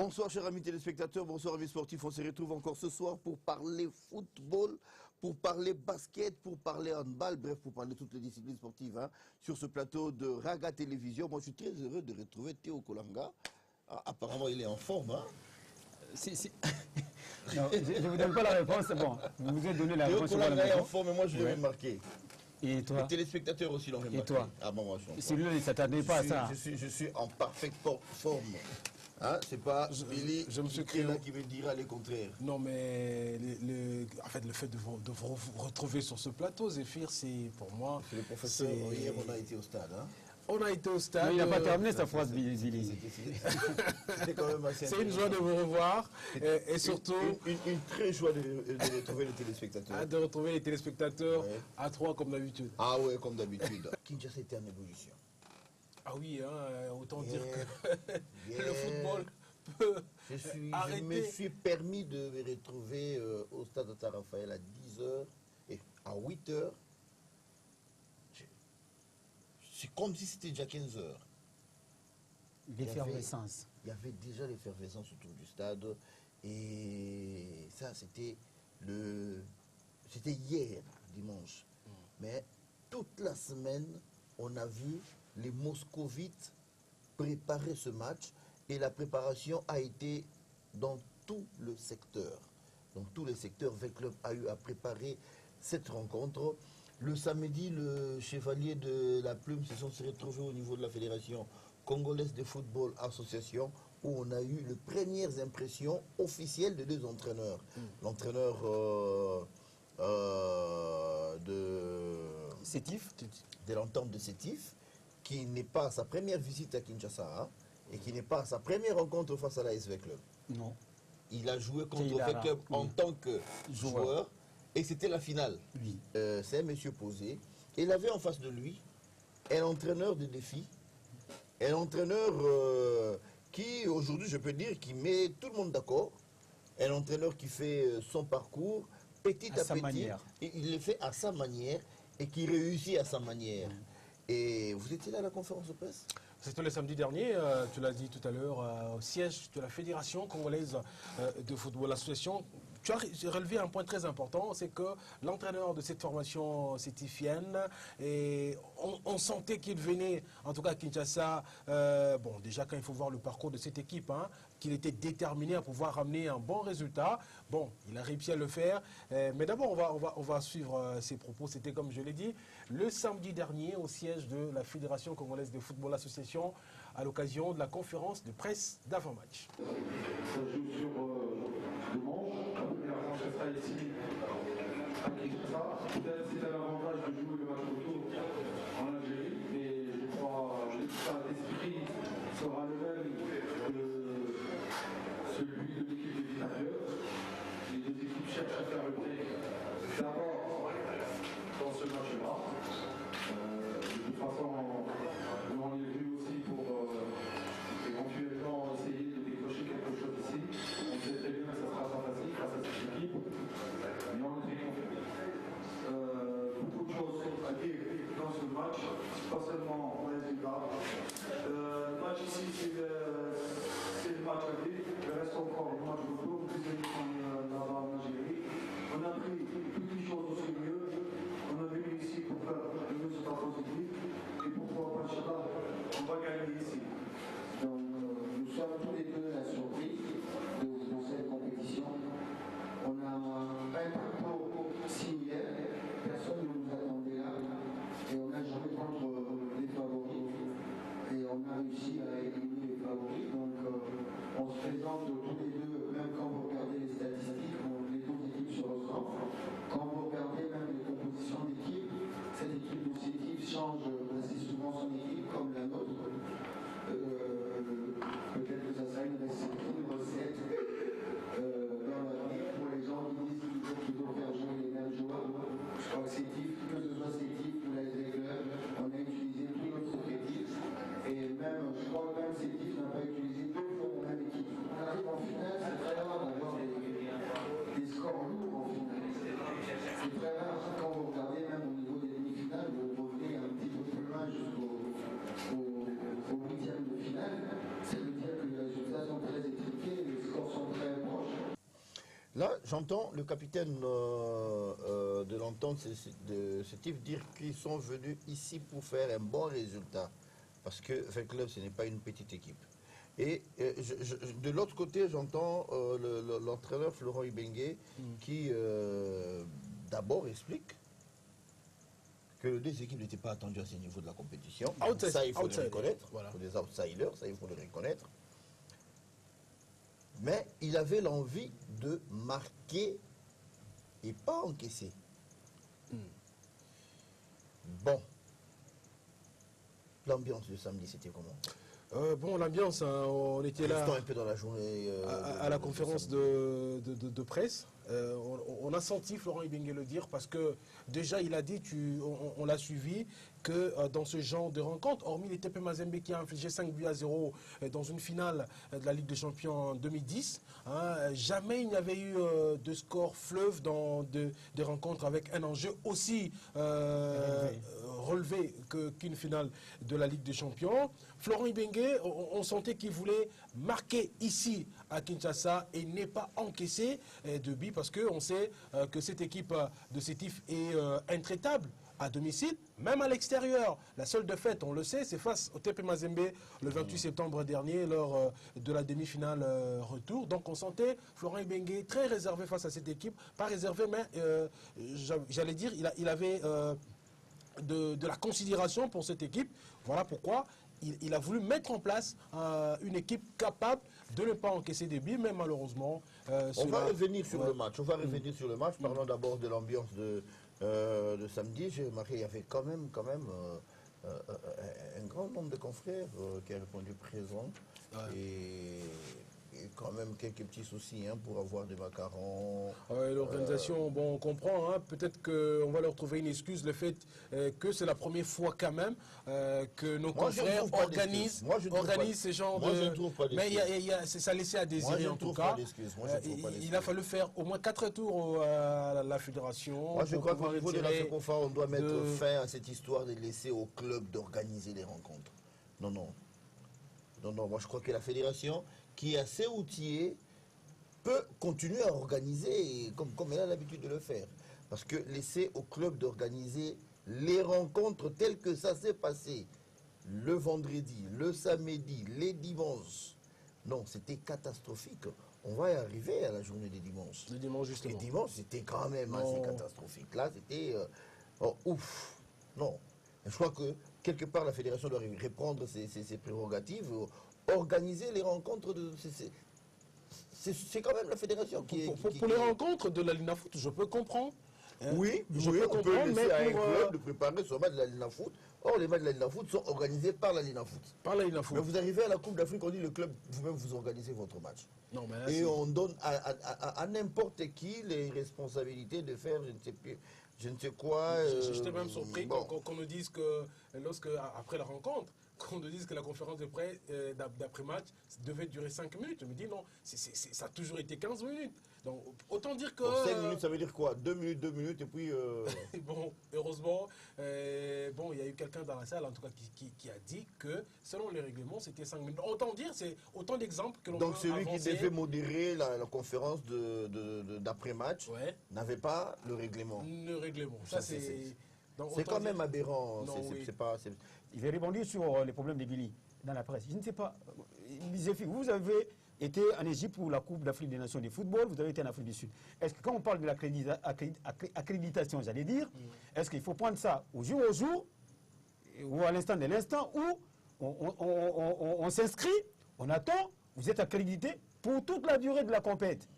Bonsoir chers amis téléspectateurs, bonsoir amis sportifs, on se retrouve encore ce soir pour parler football, pour parler basket, pour parler handball, bref pour parler de toutes les disciplines sportives sur ce plateau de Raga Télévision. Moi je suis très heureux de retrouver Théo Kolanga, apparemment il est en forme. Si. Non, je ne vous donne pas la réponse, c'est bon, vous vous êtes donné la réponse. Théo Kolanga est en forme et moi je l'ai remarqué. Et toi? Les téléspectateurs aussi l'ont remarqué. Et toi? Ah bon, moi je suis en forme. Celui-là il ne s'attendait pas à ça. Je suis en parfaite forme. C'est pas Billy qui me dira le contraire. Non, mais en fait, le fait de vous retrouver sur ce plateau, Zéphyr, c'est pour moi... C'est le professeur, hier on a été au stade. On a été au stade. Non, il n'a pas terminé sa phrase, Billy. C'était quand même assez C'est une joie de vous revoir et surtout... Une très joie de retrouver les téléspectateurs. De retrouver les téléspectateurs à 3 comme d'habitude. Ah ouais, comme d'habitude. Kinshasa était en évolution. Ah oui, autant dire que le football peut arrêter. Je me suis permis de me retrouver au stade de Raphaël à 10h et à 8h. C'est comme si c'était déjà 15h. L'effervescence. Il y avait déjà l'effervescence autour du stade. Et ça, c'était hier, dimanche. Mais toute la semaine, on a vu les moscovites préparer ce match et la préparation a été dans tout le secteur. Dans tous les secteurs, V-Club a eu à préparer cette rencontre. Le samedi, le chevalier de la plume se sont retrouvés au niveau de la Fédération Congolaise de Football Association où on a eu les premières impressions officielles de deux entraîneurs. L'entraîneur de l'entente de Sétif, qui n'est pas à sa première visite à Kinshasa et qui n'est pas à sa première rencontre face à la SV Club. Non. Il a joué contre V Club en tant que joueur et c'était la finale. Oui. C'est un monsieur posé. Et il avait en face de lui un entraîneur de défi, un entraîneur qui, aujourd'hui, je peux dire, qui met tout le monde d'accord, un entraîneur qui fait son parcours petit à petit. Et il le fait à sa manière et qui réussit à sa manière. Et vous étiez là à la conférence de presse? C'était le samedi dernier, tu l'as dit tout à l'heure, au siège de la Fédération Congolaise de Football Association. Tu as relevé un point très important, c'est que l'entraîneur de cette formation sétifienne, et on sentait qu'il venait, en tout cas à Kinshasa, bon déjà quand il faut voir le parcours de cette équipe, qu'il était déterminé à pouvoir ramener un bon résultat. Bon, il a réussi à le faire, mais d'abord on va suivre ses propos. C'était comme je l'ai dit, le samedi dernier au siège de la Fédération Congolaise de Football Association à l'occasion de la conférence de presse d'avant-match. Ça joue sur dimanche, la première manche sera ici à Kinshasa. Peut-être c'est un avantage de jouer le match retour en Algérie, mais je crois que l'état d'esprit sera le même que celui de l'équipe des Vitalieux. Les deux équipes cherchent à faire le play d'abord dans ce match-là. De toute façon, on est venu aussi pour éventuellement essayer de décrocher quelque chose ici. On sait très bien que ça sera pas facile face à cette équipe, mais on est très confiant. Beaucoup de choses à dire dans ce match, pas seulement en résultat. Le match ici, c'est le match à dire. Il reste encore le match retour, plus là-bas en Algérie. On a pris toutes les choses au sérieux. On a venu ici pour faire le résultat positif. Et pourquoi pas, Inch'Allah, on va gagner ici. Donc, nous sommes tous les deux la surprise de cette compétition. On a un parcours similaire, personne ne nous attendait là, et on n'a jamais contre les favoris. Et on a réussi à éliminer les favoris. Donc, on se présente tous les deux, même quand vous regardez les statistiques, les deux équipes se ressemblent. Quand vous regardez même les compositions d'équipe, cette équipe de Sétif change assez souvent son équipe, comme la nôtre. Peut-être que ça sera une recette dans la vie pour les gens qui disent qu'il faut toujours faire jouer les mêmes joueurs. Je crois que Sétif, que ce soit Sétif ou la Club, on a utilisé tout notre effectif. Et même, je crois que même Sétif n'a pas utilisé deux fois la même équipe. On arrive en finale, c'est très rare d'avoir des scores lourds en finale. C'est très rare quand vous regardez même au niveau des demi-finales, vous revenez un petit peu plus loin jusqu'au huitième de finale. Ça veut dire que les résultats sont très étriqués Là, j'entends le capitaine de l'entente de ce type dire qu'ils sont venus ici pour faire un bon résultat. Parce que Fan Club, ce n'est pas une petite équipe. Et de l'autre côté, j'entends l'entraîneur Florent Ibenge qui d'abord explique que les deux équipes n'étaient pas attendues à ce niveau de la compétition. Ça, il faut le reconnaître. Voilà. Pour des outsiders, ça, il faut le reconnaître. Mais il avait l'envie de marquer et pas encaisser. Bon. L'ambiance du samedi, c'était comment? Bon, l'ambiance, hein, on était là Restons un peu dans la journée. à la conférence de presse. On a senti Florent Ibenge le dire parce que déjà il a dit, on l'a suivi, que dans ce genre de rencontre, hormis les TP Mazembe qui a infligé 5-0 dans une finale de la Ligue des Champions en 2010, hein, jamais il n'y avait eu de score fleuve dans des rencontres avec un enjeu aussi relevé qu'une finale de la Ligue des Champions. Florent Ibenge, on sentait qu'il voulait marquer ici à Kinshasa et n'est pas encaissé de but parce qu'on sait que cette équipe de Sétif est intraitable à domicile, même à l'extérieur. La seule défaite, on le sait, c'est face au TP Mazembe le 28 septembre dernier lors de la demi-finale retour. Donc on sentait Florent Ibenge très réservé face à cette équipe. Pas réservé, mais j'allais dire, il avait de la considération pour cette équipe. Voilà pourquoi il a voulu mettre en place une équipe capable de ne pas encaisser des buts, mais malheureusement... on va revenir sur le match. On va revenir sur le match. Parlons d'abord de l'ambiance de samedi. J'ai remarqué qu'il y avait quand même un grand nombre de confrères qui a répondu présent. Ouais. Et quand même quelques petits soucis pour avoir des macarons. L'organisation, bon, on comprend. Hein, peut-être qu'on va leur trouver une excuse, le fait que c'est la première fois quand même que nos confrères organisent ces genres de... Mais ça laissait à désirer en tout cas. Il a fallu faire au moins 4 tours à la fédération. Moi je crois qu'au niveau de la FECOFA, on doit mettre fin à cette histoire de laisser au club d'organiser les rencontres. Non, moi je crois que la fédération, qui est assez outillée, peut continuer à organiser comme elle a l'habitude de le faire. Parce que laisser au club d'organiser les rencontres telles que ça s'est passé, le vendredi, le samedi, les dimanches, non, c'était catastrophique. On va y arriver à la journée des dimanches. Le dimanche, justement. Les dimanches, c'était quand même assez catastrophique. Là, c'était... ouf. Non. Je crois que, quelque part, la fédération doit reprendre ses prérogatives, organiser les rencontres de... C'est quand même la fédération qui est... Pour les rencontres de la Lina Foot, je peux comprendre. Oui, on peut laisser à un club de préparer son match de la Lina Foot. Or, les matchs de la Lina Foot sont organisés par la Lina Foot. Par la Lina Foot. Mais vous arrivez à la Coupe d'Afrique, on dit le club, vous-même, vous organisez votre match. Non, mais là, et on donne à n'importe qui les responsabilités de faire, je ne sais quoi. J'étais même surpris qu'on nous dise que, après la rencontre, qu'on nous dise que la conférence de presse d'après-match devait durer 5 minutes. Je me dis non, ça a toujours été 15 minutes. Donc, autant dire que... 5 minutes, ça veut dire quoi? 2 minutes, et puis... Bon, heureusement, il y a eu quelqu'un dans la salle, en tout cas, qui a dit que, selon les règlements, c'était 5 minutes. Autant dire, c'est autant d'exemples que l'on peut avancer. Donc, celui qui devait modérer la conférence d'après-match n'avait pas le règlement. Le règlement, ça c'est... C'est quand même aberrant. Il va rebondir sur les problèmes de Billy dans la presse. Je ne sais pas. Vous avez été en Égypte pour la Coupe d'Afrique des Nations de football, vous avez été en Afrique du Sud. Est-ce que quand on parle de l'accréditation, j'allais dire, est-ce qu'il faut prendre ça au jour ou à l'instant de l'instant où on s'inscrit, on attend, vous êtes accrédité pour toute la durée de la compétition?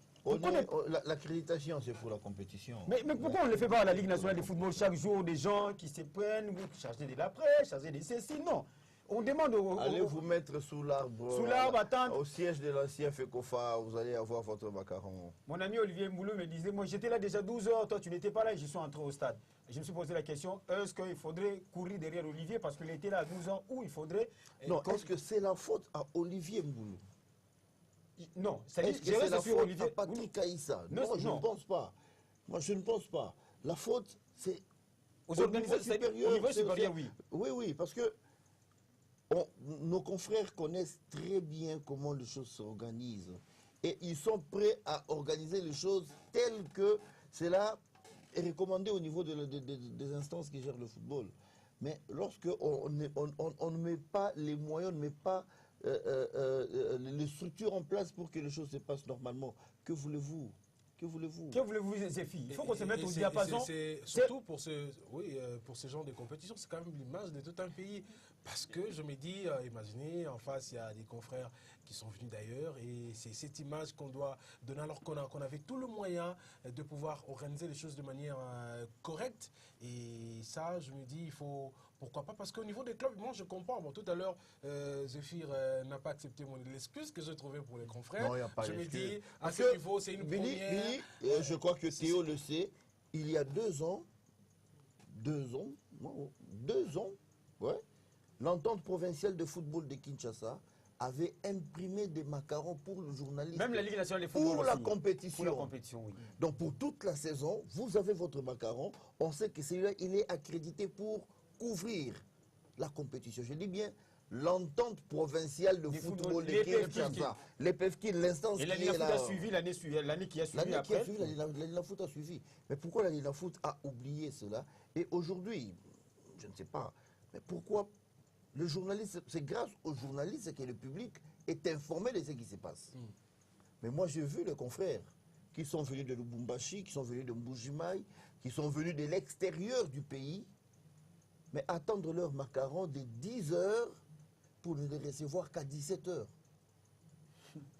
L'accréditation, c'est pour la compétition. Mais pourquoi on ne le fait pas à la Ligue nationale de football chaque jour, des gens qui se prennent, chargés de la presse, chargés de ceci? Non. On demande allez vous mettre sous l'arbre, attendre. Au siège de l'ancien FECOFA, vous allez avoir votre macaron. Mon ami Olivier Mboulou me disait, moi j'étais là déjà 12 heures, toi tu n'étais pas là et je suis entré au stade. Je me suis posé la question, est-ce qu'il faudrait courir derrière Olivier parce qu'il était là à 12 heures ou il faudrait... Non, est-ce que c'est la faute à Olivier Mboulou? Non, est-ce que c'est la faute à Patrick Aïssa? Non, je ne pense pas. Moi, je ne pense pas. La faute, c'est aux organisateurs supérieurs, oui. Oui, parce que nos confrères connaissent très bien comment les choses s'organisent. et ils sont prêts à organiser les choses telles que cela est recommandé au niveau des instances qui gèrent le football. Mais lorsque on ne met pas les moyens, on ne met pas les structures en place pour que les choses se passent normalement, que voulez-vous? Que voulez-vous? Que voulez-vous, Zéphie? Il faut qu'on se mette au diapason. Surtout pour ce genre de compétition, c'est quand même l'image de tout un pays. Parce que je me dis, imaginez, en face, il y a des confrères qui sont venus d'ailleurs. Et c'est cette image qu'on doit donner alors qu'on avait tout le moyen de pouvoir organiser les choses de manière correcte. Et ça, je me dis, il faut... Pourquoi pas? Parce qu'au niveau des clubs, moi je comprends. Bon, tout à l'heure, Zéphir n'a pas accepté l'excuse que je trouvais pour les confrères. Non, il n'y a pas je me d'excuse. dis, à ce niveau, c'est une première... Billy, je crois que Théo le sait, il y a 2 ans, ouais, l'entente provinciale de football de Kinshasa avait imprimé des macarons pour le journaliste. Même la Ligue nationale de football pour aussi. la compétition. Pour la compétition, oui. Donc pour toute la saison, vous avez votre macaron. On sait que celui-là, il est accrédité pour couvrir la compétition. Je dis bien l'entente provinciale de football de Kinshasa. L'EPFK, l'instance qui est là. Et la Foot a suivi l'année qui a suivi après. La Foot a suivi. Mais pourquoi la Foot a oublié cela? Et aujourd'hui, je ne sais pas, mais pourquoi le journaliste, c'est grâce aux journalistes que le public est informé de ce qui se passe. Mais moi, j'ai vu les confrères qui sont venus de Lubumbashi, qui sont venus de Mbujimaï, qui sont venus de l'extérieur du pays, mais attendre leur macaron de 10 heures pour ne les recevoir qu'à 17 heures.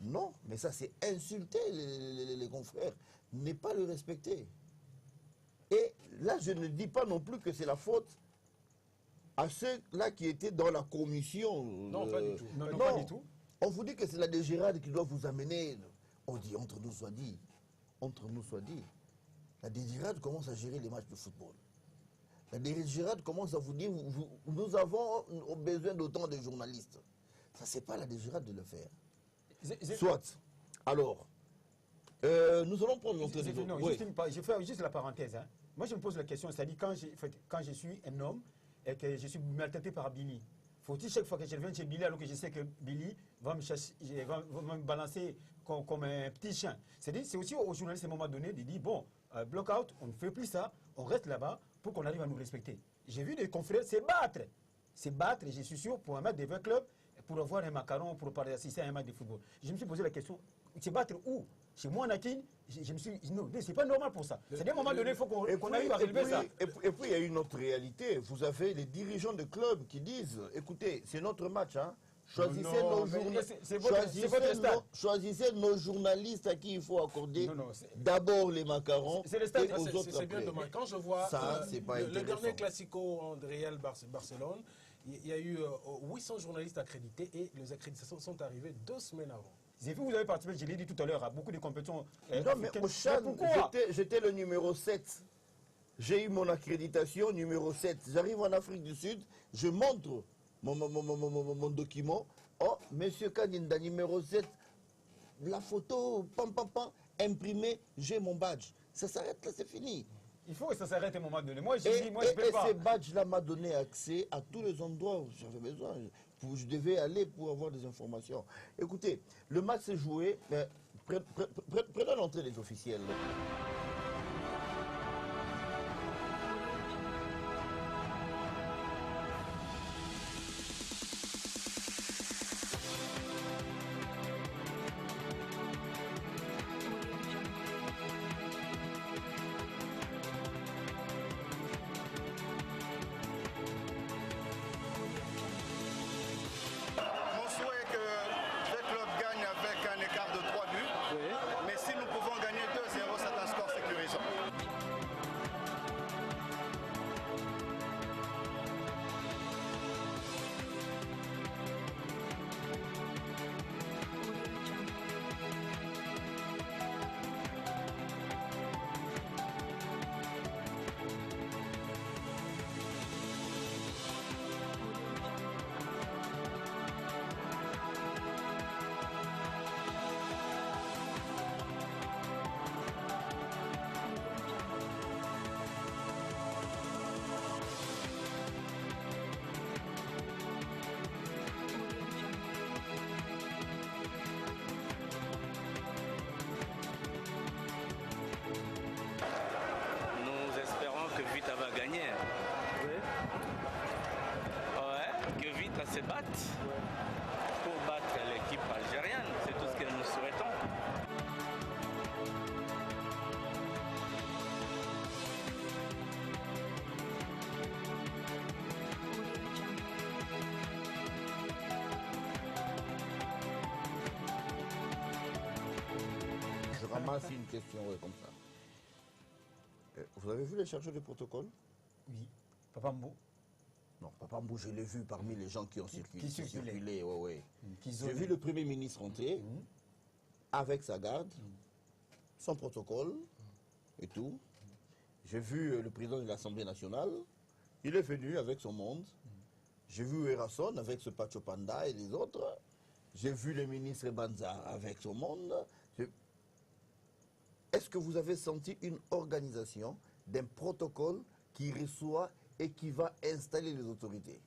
Non, mais ça, c'est insulter les confrères, ne pas le respecter. Et là, je ne dis pas non plus que c'est la faute à ceux-là qui étaient dans la commission. Non, pas du tout. Non, pas du tout. On vous dit que c'est la DGRAD qui doit vous amener. On dit, entre nous soit dit, la DGRAD commence à gérer les matchs de football. La DGRAD commence à vous dire, nous avons besoin d'autant de journalistes. Ça, c'est pas la DGRAD de le faire. Soit. Alors, nous allons prendre notre... Non, je fais juste la parenthèse. Hein. Moi, je me pose la question, c'est-à-dire quand je suis un homme et que je suis maltraité par Billy, faut-il chaque fois que je reviens chez Billy, alors que je sais que Billy va me balancer comme un petit chien? C'est aussi aux journalistes à un moment donné de dire, bon, block-out, on ne fait plus ça, on reste là-bas pour qu'on arrive à nous respecter. J'ai vu des confrères se battre, et je suis sûr, pour un match de 20 clubs, pour avoir un macaron, pour assister à un match de football. Je me suis posé la question, se battre où? Chez moi, Nakin, je me suis dit, non, c'est pas normal pour ça. C'est à un moment donné, il faut qu'on arrive à relever ça. Et puis, il y a une autre réalité. Vous avez les dirigeants de clubs qui disent, écoutez, c'est notre match, hein. Choisissez nos journalistes à qui il faut accorder d'abord les macarons et aux autres c'est bien dommage. Quand je vois le dernier Classico de Real Barcelone, il y a eu 800 journalistes accrédités et les accréditations sont arrivées 2 semaines avant. J'ai vu que vous avez participé, je l'ai dit tout à l'heure, à beaucoup de compétitions. Non, mais au Chad, j'étais le numéro 7. J'ai eu mon accréditation numéro 7. J'arrive en Afrique du Sud, je montre mon document. Oh, monsieur Kadinda, numéro 7, la photo, imprimée, j'ai mon badge. Ça s'arrête là, c'est fini. Il faut que ça s'arrête à un moment donné. Moi, je dis, je peux pas. Et ce badge-là m'a donné accès à tous les endroits où j'avais besoin. Je devais aller pour avoir des informations. Écoutez, le match s'est joué. Prenons l'entrée des officiels. Mais si nous pouvons gagner 2-0, c'est un score se battent pour battre l'équipe algérienne. C'est tout ce que nous souhaitons. Je ramasse une question comme ça. Vous avez vu les chargeurs de protocole? Oui. Papa Mbo. Non, Papa Mbou, je l'ai vu parmi les gens qui ont circulé. circulaient. Ouais, ouais. Qui J'ai zolaient. vu le Premier ministre entrer avec sa garde, son protocole et tout. J'ai vu le président de l'Assemblée nationale. Il est venu avec son monde. J'ai vu Erasson avec ce Pacho Panda et les autres. J'ai vu le ministre Banza avec son monde. Est-ce que vous avez senti une organisation d'un protocole qui reçoit et qui va installer les autorités?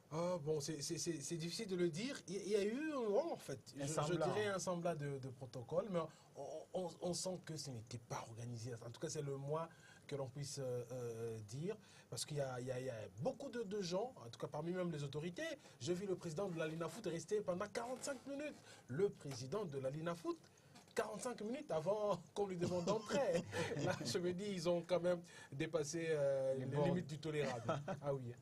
Ah, bon, c'est difficile de le dire. Il y a eu, en fait, je dirais un semblant de protocole, mais on sent que ce n'était pas organisé. En tout cas, c'est le moins que l'on puisse dire, parce qu'il y a beaucoup de gens, en tout cas parmi même les autorités. J'ai vu le président de la Linafoot rester pendant 45 minutes. Le président de la Linafoot, 45 minutes avant qu'on lui demande d'entrer. Là, je me dis, ils ont quand même dépassé les limites du tolérable. Ah oui.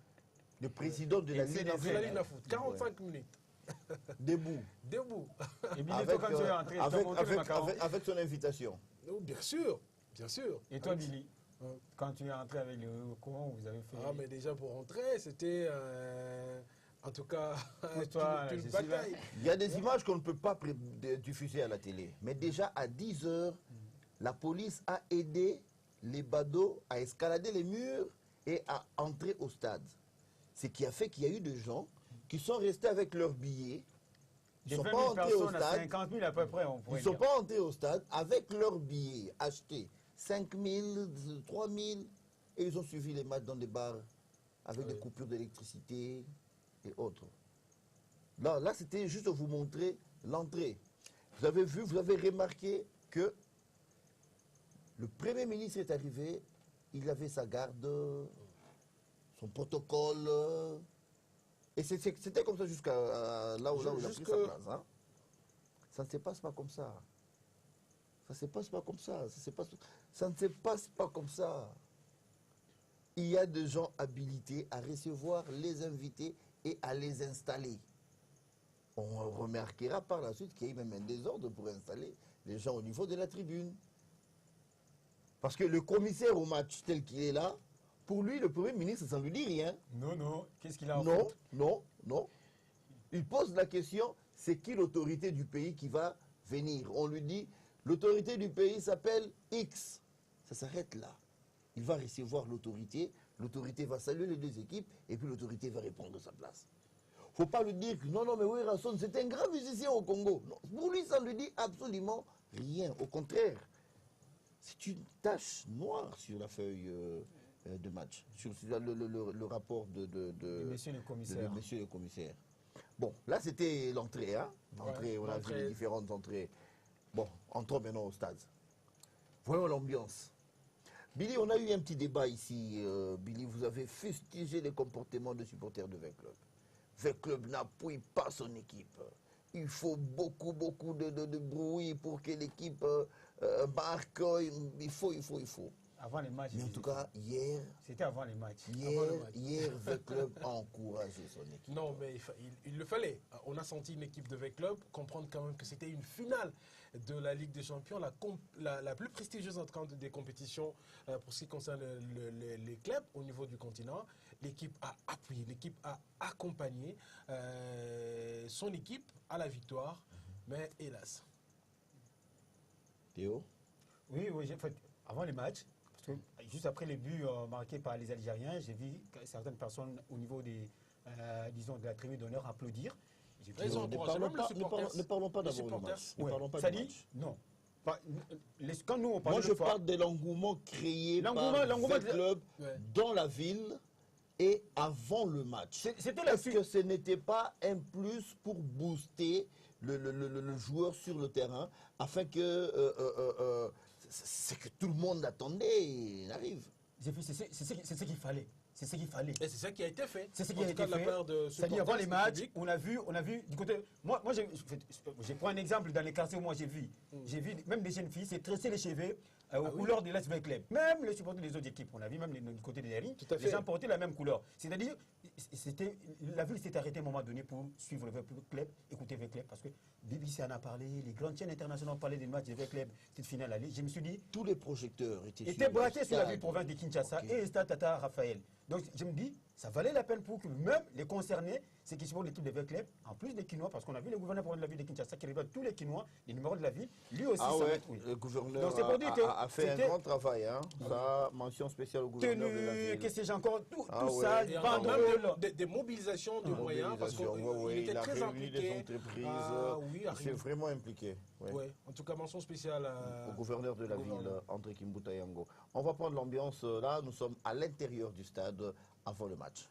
Le président de la Linafoot, 45 minutes. Debout. Debout. Et Billy, quand tu es entré, avec son invitation. Oh, bien sûr, bien sûr. Et toi, Billy, quand tu es entré avec le comment vous avez fait? Ah, mais déjà pour entrer, c'était en tout cas une bataille. Il y a des images qu'on ne peut pas diffuser à la télé. Mais déjà à 10 heures, la police a aidé les badauds à escalader les murs et à entrer au stade. Ce qui a fait qu'il y a eu des gens qui sont restés avec leurs billets. Ils ne sont pas entrés au stade. 50 000 à peu près, on pourrait Ils ne sont pas entrés au stade avec leurs billets achetés. 5 000, 3 000. Et ils ont suivi les matchs dans des bars avec des coupures d'électricité et autres. Là c'était juste vous montrer l'entrée. Vous avez vu, vous avez remarqué que le Premier ministre est arrivé, il avait sa garde, son protocole. Et c'était comme ça jusqu'à là où il a pris sa place. Hein. Ça ne se passe pas comme ça. Ça ne se passe pas comme ça. Ça ne se passe pas comme ça. Il y a des gens habilités à recevoir les invités et à les installer. On remarquera par la suite qu'il y a eu même un désordre pour installer les gens au niveau de la tribune. Parce que le commissaire au match tel qu'il est là, pour lui, le Premier ministre, ça ne lui dit rien. Non. Qu'est-ce qu'il a en Non, fait? non. Il pose la question, c'est qui l'autorité du pays qui va venir? On lui dit, l'autorité du pays s'appelle X. Ça s'arrête là. Il va recevoir l'autorité va saluer les deux équipes, et puis l'autorité va répondre à sa place. Il ne faut pas lui dire que non, mais oui, Rasson, c'est un grand musicien au Congo. Non, pour lui, ça ne lui dit absolument rien. Au contraire, c'est une tache noire sur la feuille de match, sur le rapport de monsieur le commissaire. Bon, là, c'était l'entrée. Hein? L'entrée, on a vu les différentes entrées. Bon, entrons maintenant au stade. Voyons l'ambiance. Billy, on a eu un petit débat ici. Billy, vous avez fustigé les comportements des supporters de V-Club. V-Club n'appuie pas son équipe. Il faut beaucoup de bruit pour que l'équipe marque. Il faut. Avant les matchs. Mais en tout cas, hier... C'était avant les matchs. Hier, V-Club a encouragé son équipe. Non, mais il le fallait. On a senti une équipe de V-Club comprendre quand même que c'était une finale de la Ligue des Champions, la plus prestigieuse en tout cas des compétitions pour ce qui concerne les clubs au niveau du continent. L'équipe a appuyé, l'équipe a accompagné son équipe à la victoire, mais hélas. Théo? Oui, en fait, avant les matchs, parce que juste après les buts marqués par les Algériens, j'ai vu certaines personnes au niveau des, disons, de la tribune d'honneur applaudir. Ne parlons pas d'abord du match. Ça dit non. Quand nous, on parle moi, je parle de l'engouement créé par le club dans la ville et avant le match. Est-ce que ce n'était pas un plus pour booster le joueur sur le terrain afin que c'est que tout le monde attendait, il arrive. C'est ce qu'il fallait. c'est ce qu'il fallait. Et c'est ça qui a été fait. C'est ce qui En a tout été cas, de la fait. part de C'est-à-dire avant les supporters, matchs, public. on a vu du côté. Moi je prends un exemple dans les quartiers où moi j'ai vu. J'ai vu même des jeunes filles, c'est tresser les cheveux aux couleurs de l'SV Club. Même les supporters des autres équipes. On a vu même du côté des Herring, Tout à les fait. gens portaient la même couleur. C'est-à-dire, la ville s'est arrêtée à un moment donné pour suivre le V Club, écouter le V Club, parce que BBC en a parlé, les grandes chaînes internationales ont parlé des matchs du V Club, cette finale allée. Je me suis dit, Tous les projecteurs étaient était braqué sur la stade. ville province de Kinshasa Ok. et le stade Tata Raphaël. Donc je me dis, ça valait la peine pour que même les concernés, ceux qui supportent l'équipe de V-Club, en plus des Quinois, parce qu'on a vu le gouverneur provincial de la ville de Kinshasa qui révèle tous les Quinois, les numéros de la ville, lui aussi Ah ça va ouais, être, oui. le gouverneur Donc, c'est pour dire que a fait un c'était- grand travail. Hein. Ça, mention spéciale au gouverneur de la Tenue, ville. qu'est-ce que j'ai encore, tout, Ah tout ouais. ça, Et encore banderole. même des mobilisations de moyens parce qu'il Mobilisation, ouais, était il a très réuni impliqué. les entreprises. Ah, oui, il s'est vraiment impliqué. Ouais. Ouais. En tout cas, mention spéciale Au gouverneur de la ville, André Kimbuta Yango. On va prendre l'ambiance là. Nous sommes à l'intérieur du stade avant le match.